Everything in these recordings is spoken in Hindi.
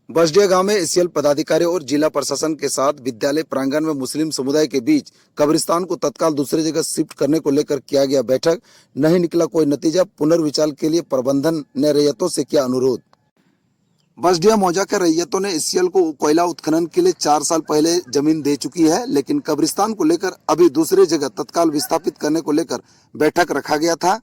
बसडिया गांव में एसीएल पदाधिकारी और जिला प्रशासन के साथ विद्यालय प्रांगण में मुस्लिम समुदाय के बीच कब्रिस्तान को तत्काल दूसरी जगह शिफ्ट करने को लेकर किया गया बैठक। नहीं निकला कोई नतीजा। पुनर्विचार के लिए प्रबंधन ने रैयतों से किया अनुरोध। बसडिया मौजा के रैयतों ने एसीएल को कोयला उत्खनन के लिए 4 साल पहले जमीन दे चुकी है, लेकिन कब्रिस्तान को लेकर अभी दूसरी जगह तत्काल विस्थापित करने को लेकर बैठक रखा गया था।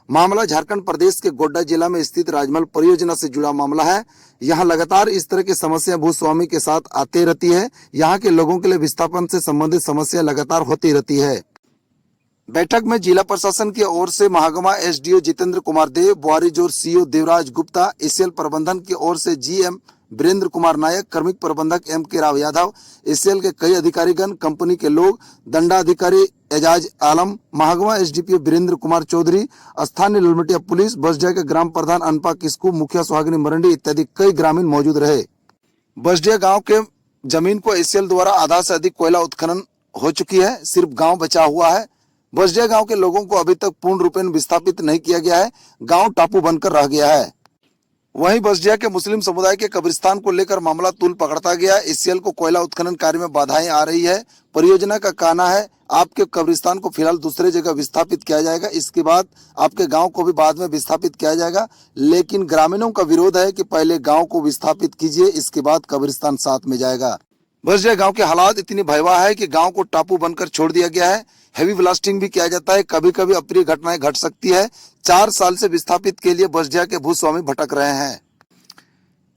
मामला झारखंड प्रदेश के गोड्डा जिला में स्थित राजमहल परियोजना से जुड़ा मामला है। यहाँ लगातार इस तरह की समस्या भूस्वामी के साथ आती रहती है। यहाँ के लोगों के लिए विस्थापन से संबंधित समस्या लगातार होती रहती है। बैठक में जिला प्रशासन की ओर से महागमा एसडीओ जितेंद्र कुमार देव, बुआरीजोर सीओ देवराज गुप्ता, एसीएल प्रबंधन की ओर से जीएम वीरेंद्र कुमार नायक, कार्मिक प्रबंधक एम.के. राव यादव, एसीएल के कई अधिकारीगण, कंपनी के लोग, दंडाधिकारी एजाज आलम, महागमा एसडीपीओ वीरेंद्र कुमार चौधरी, स्थानीय लुलमटिया पुलिस, बसडिया के ग्राम प्रधान अनपा किस्कू, मुखिया सुहागिनी मरंडी इत्यादि कई ग्रामीण मौजूद रहे। बसडिया गाँव के जमीन को एसीएल द्वारा आधा से अधिक कोयला उत्खनन हो चुकी है। सिर्फ गाँव बचा हुआ है। बसडिया गांव के लोगों को अभी तक पूर्ण रूपेण विस्थापित नहीं किया गया है। गांव टापू बनकर रह गया है। वहीं बसडिया के मुस्लिम समुदाय के कब्रिस्तान को लेकर मामला तूल पकड़ता गया। एसीएल को कोयला उत्खनन कार्य में बाधाएं आ रही है। परियोजना का कहना है आपके कब्रिस्तान को फिलहाल दूसरी जगह विस्थापित किया जाएगा, इसके बाद आपके गांव को भी बाद में विस्थापित किया जाएगा। लेकिन ग्रामीणों का विरोध है कि पहले गाँव को विस्थापित कीजिए, इसके बाद कब्रिस्तान साथ में जाएगा। बसडिया गांव के हालात इतनी भयावह है कि गांव को टापू बनकर छोड़ दिया गया है। हेवी ब्लास्टिंग भी किया जाता है। कभी कभी अप्रिय घटनाएं घट सकती है। 4 साल से विस्थापित के लिए बसडिया के भूस्वामी भटक रहे हैं।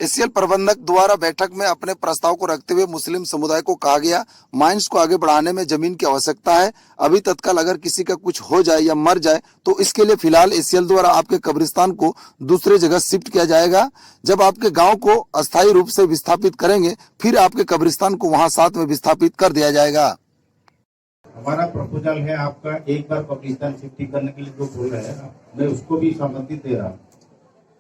एसीएल प्रबंधक द्वारा बैठक में अपने प्रस्ताव को रखते हुए मुस्लिम समुदाय को कहा गया, माइंस को आगे बढ़ाने में जमीन की आवश्यकता है। अभी तत्काल अगर किसी का कुछ हो जाए या मर जाए तो इसके लिए फिलहाल एसीएल द्वारा आपके कब्रिस्तान को दूसरे जगह शिफ्ट किया जाएगा। जब आपके गांव को अस्थायी रूप से विस्थापित करेंगे, फिर आपके कब्रिस्तान को वहां साथ में विस्थापित कर दिया जाएगा। हमारा प्रपोजल है आपका एक बार कब्रिस्तान शिफ्टिंग करने के लिए जो बोल रहे हैं, मैं उसको भी सहमति दे रहा हूँ।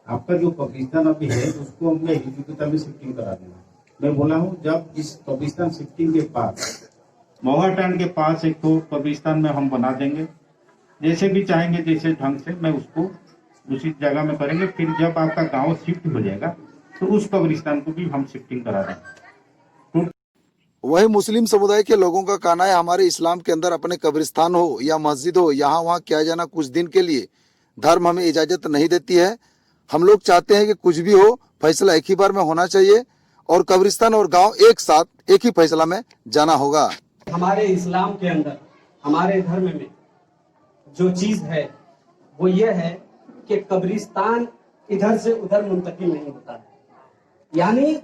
आपका जो कब्रिस्तान अभी है उसको हमने हिजुकिता में शिफ्टिंग करा देना। मैं बोला हूँ जब इस कब्रिस्तान शिफ्टिंग के बाद मोहाटान के पास एक तो कब्रिस्तान में हम बना देंगे, जैसे भी चाहेंगे जैसे ढंग से मैं उसको उसी जगह में करेंगे। फिर जब आपका गाँव शिफ्ट हो जाएगा तो उस कब्रिस्तान को भी हम शिफ्टिंग करा देंगे। वही मुस्लिम समुदाय के लोगों का कहना है हमारे इस्लाम के अंदर अपने कब्रिस्तान हो या मस्जिद हो, यहाँ वहाँ किया जाना कुछ दिन के लिए धर्म हमें इजाजत नहीं देती है। हम लोग चाहते हैं कि कुछ भी हो फैसला एक ही बार में होना चाहिए और कब्रिस्तान और गांव एक साथ एक ही फैसला में जाना होगा। हमारे इस्लाम के अंदर, हमारे धर्म में जो चीज है वो ये है कि कब्रिस्तान इधर से उधर मुंतकिल नहीं होता है। यानी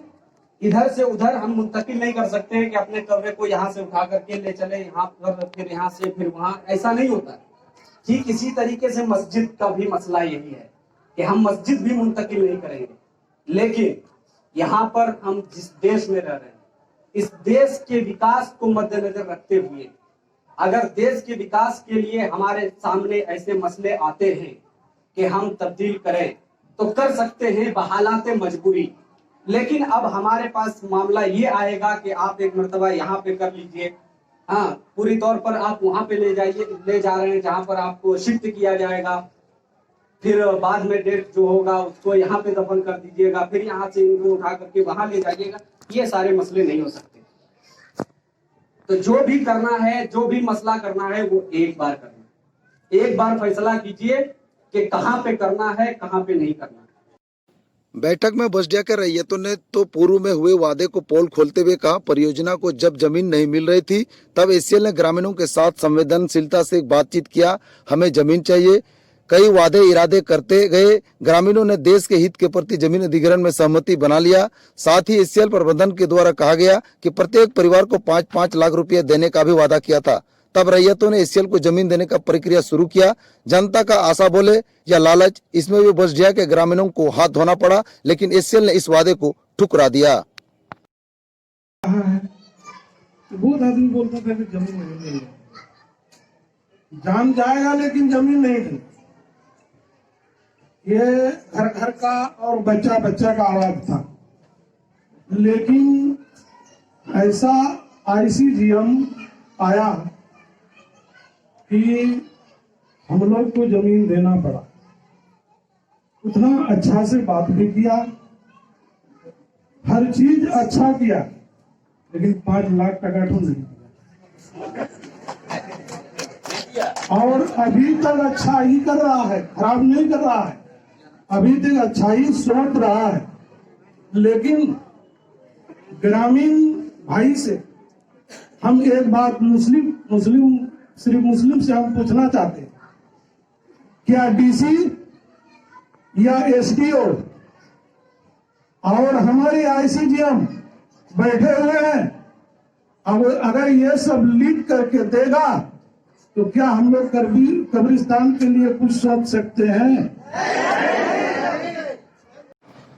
इधर से उधर हम मुंतकिल नहीं कर सकते हैं कि अपने कब्र को यहाँ से उठा करके ले चले यहाँ पर, फिर यहाँ से फिर वहां, ऐसा नहीं होता है। ठीक इसी तरीके से मस्जिद का भी मसला यही है कि हम मस्जिद भी मुंतकिल नहीं करेंगे। लेकिन यहाँ पर हम जिस देश में रह रहे हैं, इस देश के विकास को मद्देनजर रखते हुए अगर देश के विकास के लिए हमारे सामने ऐसे मसले आते हैं कि हम तब्दील करें तो कर सकते हैं बहालात मजबूरी। लेकिन अब हमारे पास मामला ये आएगा कि आप एक मर्तबा यहाँ पे कर लीजिए, हाँ पूरी तौर पर आप वहां पे ले जा रहे हैं जहां पर आपको शिफ्ट किया जाएगा, फिर बाद में डेट जो होगा उसको यहाँ पे दफन कर दीजिएगा, फिर यहाँ से इनको उठा करके वहां ले जाइएगा। ये सारे मसले नहीं हो सकते। तो जो भी करना है, जो भी मसला करना है वो एक बार करना, एक बार फैसला कीजिए कि कहाँ पे करना है कहाँ पे नहीं करना। बैठक में बसडिया के रैयतों ने तो पूर्व में हुए वादे को पोल खोलते हुए कहा, परियोजना को जब जमीन नहीं मिल रही थी तब एसीएल ने ग्रामीणों के साथ संवेदनशीलता से बातचीत किया, हमें जमीन चाहिए। कई वादे इरादे करते गए। ग्रामीणों ने देश के हित के प्रति जमीन अधिग्रहण में सहमति बना लिया। साथ ही एसीएल प्रबंधन के द्वारा कहा गया कि प्रत्येक परिवार को 5-5 लाख रुपए देने का भी वादा किया था। तब रैयतों ने एसीएल को जमीन देने का प्रक्रिया शुरू किया। जनता का आशा बोले या लालच, इसमें भी बसडिया के ग्रामीणों को हाथ धोना पड़ा, लेकिन एसीएल ने इस वादे को ठुकरा दिया। बहुत आदमी बोलता था कि जमीन नहीं देंगे, जान जाएगा लेकिन जमीन नहीं देंगे। ये घर घर का और बच्चा बच्चा का आवाज था। लेकिन ऐसा आईसीजीएम आया कि हम लोग को जमीन देना पड़ा। उतना अच्छा से बात भी किया, हर चीज अच्छा किया, लेकिन 5 लाख टका तो नहीं दिया। और अभी तक अच्छा ही कर रहा है, खराब नहीं कर रहा है, अभी तक अच्छा ही सोच रहा है। लेकिन ग्रामीण भाई से हम एक बात सिर्फ मुस्लिम से हम पूछना चाहते हैं, क्या डीसी या एसडीओ और हमारे आईसीडीएम बैठे हुए हैं, अब अगर ये सब लीक करके देगा तो क्या हम लोग कब्रिस्तान के लिए कुछ सोच सकते हैं?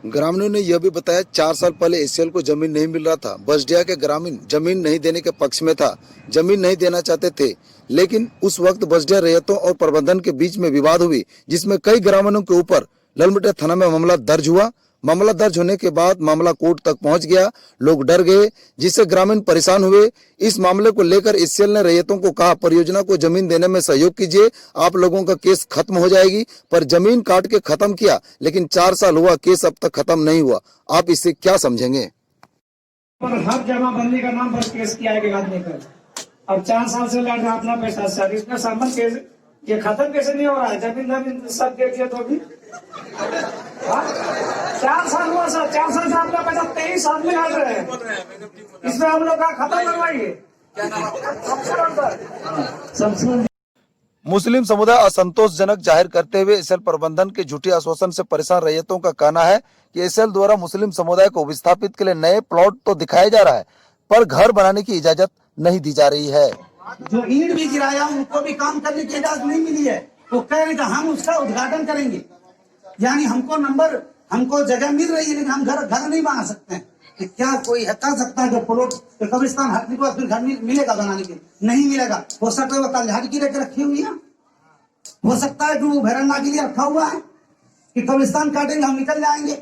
ग्रामीणों ने यह भी बताया 4 साल पहले एसीएल को जमीन नहीं मिल रहा था। बसडिया के ग्रामीण जमीन नहीं देने के पक्ष में था, जमीन नहीं देना चाहते थे, लेकिन उस वक्त बसडिया रैयतों और प्रबंधन के बीच में विवाद हुई, जिसमें कई ग्रामीणों के ऊपर ललमटिया थाना में मामला दर्ज हुआ। मामला दर्ज होने के बाद मामला कोर्ट तक पहुंच गया, लोग डर गए, जिससे ग्रामीण परेशान हुए। इस मामले को लेकर एसीएल ने रैयतों को कहा, परियोजना को जमीन देने में सहयोग कीजिए, आप लोगों का केस खत्म हो जाएगी। पर जमीन काट के खत्म किया, लेकिन 4 साल हुआ, केस अब तक खत्म नहीं हुआ। आप इससे क्या समझेंगे? पर हक जमाबंदी का नाम पर केस किया है कि बात नहीं कर। अब 4 साल से लड़ रहा अपना पैसा सर, इसमें संबंध केस ये खत्म कैसे नहीं हो रहा है? जमीन सब देखिए तो भी 4 साल हुआ सर, 4 साल से आपका पैसा 23 साल में लड़ रहे हैं, इसमें हम लोग का खत्म करवाइए। मुस्लिम समुदाय असंतोषजनक जाहिर करते हुए एसीएल प्रबंधन के झूठे आश्वासन से परेशान रैयतों का कहना है कि एसीएल द्वारा मुस्लिम समुदाय को विस्थापित के लिए नए प्लॉट तो दिखाया जा रहा है, पर घर बनाने की इजाजत नहीं दी जा रही है। जो ईंट भी गिराया उनको भी काम करने की इजाजत नहीं मिली है, वो कह रहे हैं हम उसका उद्घाटन करेंगे। यानी हमको जगह मिल रही है, लेकिन हम घर नहीं बना सकते हैं। कि क्या कोई कर सकता है जो प्लॉट कब्रिस्तान हटने के बाद फिर घर मिलेगा बनाने के? नहीं मिलेगा। हो सकता है वो कलझाड़ी की लेकर रखी हुई है, हो सकता है जो भेरंडा के लिए रखा हुआ है कि कब्रिस्तान काटेंगे हम निकल जाएंगे।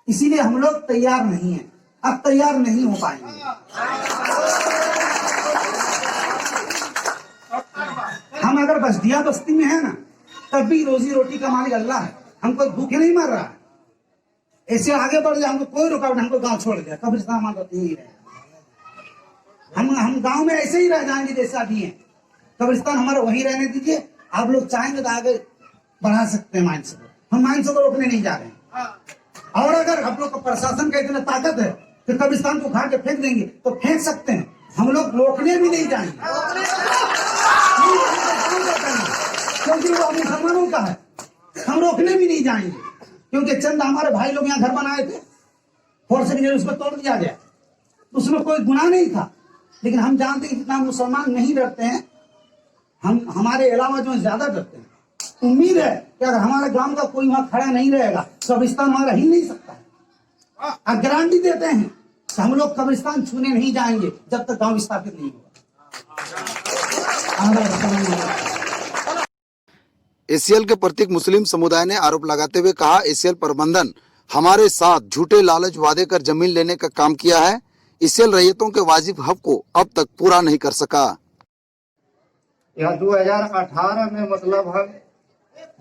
इसीलिए हम लोग तैयार नहीं है, अब तैयार नहीं हो पाएंगे। हम अगर बसदिया बस्ती में है ना, तब भी रोजी रोटी का मालिक अल्लाह है, हमको भूखे नहीं मर रहा है। ऐसे आगे बढ़ जाए हमको कोई रुकावट, हमको गांव छोड़ गया, कब्रिस्तान हमारा नहीं रहेगा। हम गांव में ऐसे ही रह जाएंगे जैसा भी है, कब्रिस्तान हमारा वहीं रहने दीजिए। आप लोग चाहेंगे तो आगे बढ़ा सकते हैं माइंस को, हम माइंस को रोकने नहीं जा रहे हैं। और अगर हम लोग का प्रशासन का इतना ताकत है कि कब्रिस्तान को उखाड़ के फेंक देंगे तो फेंक सकते हैं, हम लोग रोकने भी नहीं जाएंगे, क्योंकि वो मुसलमानों का है। हम रोकने भी नहीं जाएंगे, क्योंकि चंद हमारे भाई लोग यहाँ घर बनाए थे, फोर्स के उसको तोड़ दिया गया, उसमें कोई गुनाह नहीं था। लेकिन हम जानते हैं जितना मुसलमान नहीं डरते हैं, हम हमारे अलावा जो ज्यादा डरते हैं। उम्मीद है कि अगर हमारे गांव का कोई वहां खड़ा नहीं रहेगा, कब्रिस्तान वहां रह ही नहीं सकता है। और गारंटी देते हैं कि हम लोग कब्रिस्तान छूने नहीं जाएंगे जब तक गांव स्थापित नहीं होगा। एसीएल के प्रतीक मुस्लिम समुदाय ने आरोप लगाते हुए कहा, एसीएल प्रबंधन हमारे साथ झूठे लालच वादे कर जमीन लेने का काम किया है। एसीएल रैयतों के वाजिब हक को अब तक पूरा नहीं कर सका। यह 2018 में मतलब हम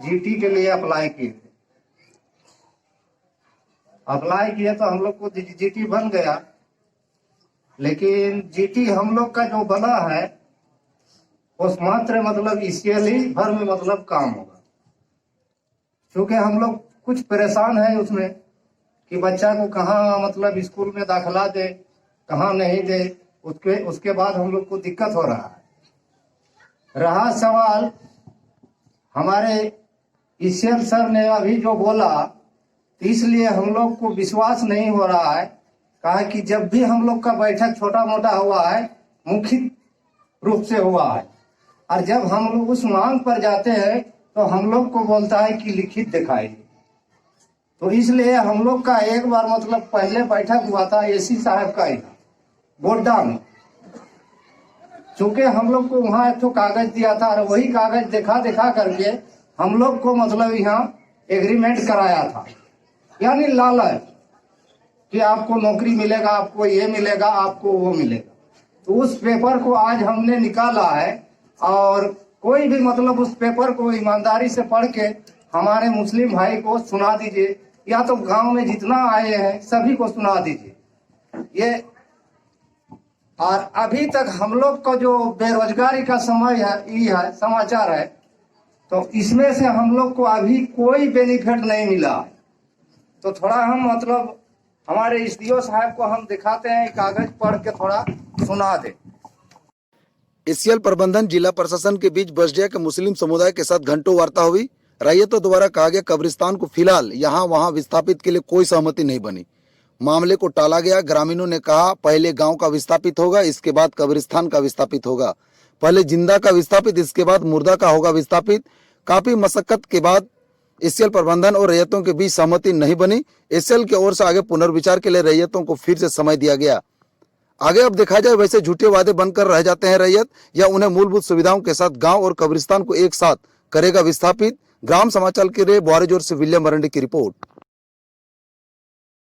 जीटी के लिए अप्लाई किए थे। अप्लाई किए तो हम लोग को जीटी बन गया, लेकिन जीटी हम लोग का जो बना है उस मात्र मतलब एसीएल ही भर में मतलब काम होगा। क्योंकि हम लोग कुछ परेशान है उसमें कि बच्चा को कहाँ मतलब स्कूल में दाखिला दे, कहाँ नहीं दे। उसके बाद हम लोग को दिक्कत हो रहा है। रहा सवाल हमारे एसीएल सर ने अभी जो बोला, इसलिए हम लोग को विश्वास नहीं हो रहा है। कहा कि जब भी हम लोग का बैठक छोटा मोटा हुआ है, मुख्य रूप से हुआ है, और जब हम लोग उस मांग पर जाते हैं तो हम लोग को बोलता है कि लिखित दिखाइए। तो इसलिए हम लोग का एक बार मतलब पहले बैठक हुआ था एसी साहब का ही गोड्डा में। चूंकि हम लोग को वहाँ एक तो कागज दिया था, और वही कागज दिखा करके हम लोग को मतलब यहाँ एग्रीमेंट कराया था, यानी लालच कि आपको नौकरी मिलेगा, आपको ये मिलेगा, आपको वो मिलेगा। तो उस पेपर को आज हमने निकाला है, और कोई भी मतलब उस पेपर को ईमानदारी से पढ़ के हमारे मुस्लिम भाई को सुना दीजिए या तो गांव में जितना आए हैं सभी को सुना दीजिए ये। और अभी तक हम लोग का जो बेरोजगारी का समय है ये है समाचार है, तो इसमें से हम लोग को अभी कोई बेनिफिट नहीं मिला। तो थोड़ा हम मतलब हमारे एसडीओ साहब को हम दिखाते हैं, कागज पढ़ के थोड़ा सुना दे। एसीएल प्रबंधन जिला प्रशासन के बीच बसडिया के मुस्लिम समुदाय के साथ घंटों वार्ता हुई। रैयतों द्वारा कहा गया कब्रिस्तान को फिलहाल यहाँ वहाँ विस्थापित के लिए कोई सहमति नहीं बनी। मामले को टाला गया। ग्रामीणों ने कहा पहले गांव का विस्थापित होगा, इसके बाद कब्रिस्तान का विस्थापित होगा। पहले जिंदा का विस्थापित, इसके बाद मुर्दा का होगा विस्थापित। काफी मशक्कत के बाद एसीएल प्रबंधन और रैयतों के बीच सहमति नहीं बनी। एसीएल की ओर से आगे पुनर्विचार के लिए रैयतों को फिर से समय दिया गया। आगे अब देखा जाए वैसे झूठे वादे बनकर रह जाते हैं रैयत, या उन्हें मूलभूत सुविधाओं के साथ गांव और कब्रिस्तान को एक साथ करेगा विस्थापित। ग्राम समाचार के लिए बोआरेजोर से विलियम मरंडी की रिपोर्ट।